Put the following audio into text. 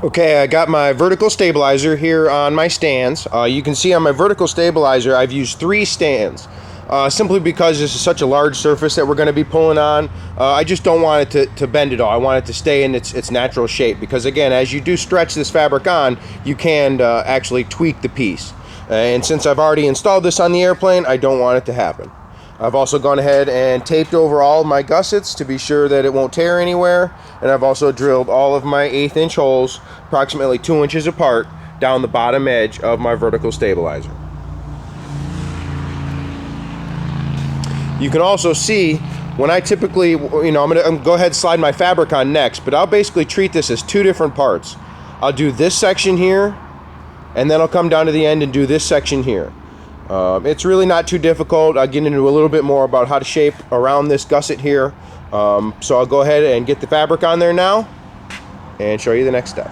Okay, I got my vertical stabilizer here on my stands. You can see on my vertical stabilizer I've used 3 stands. Simply because this is such a large surface that we're going to be pulling on. I just don't want it to bend at all. I want it to stay in its natural shape, because again, as you do stretch this fabric on, you can actually tweak the piece. And since I've already installed this on the airplane, I don't want it to happen. I've also gone ahead and taped over all of my gussets to be sure that it won't tear anywhere, and I've also drilled all of my 1/8 inch holes approximately 2 inches apart down the bottom edge of my vertical stabilizer. You can also see when I typically, I'm gonna go ahead and slide my fabric on next, but I'll basically treat this as 2 different parts. I'll do this section here, and then I'll come down to the end and do this section here. It's really not too difficult. I'll get into a little bit more about how to shape around this gusset here. So I'll go ahead and get the fabric on there now and show you the next step.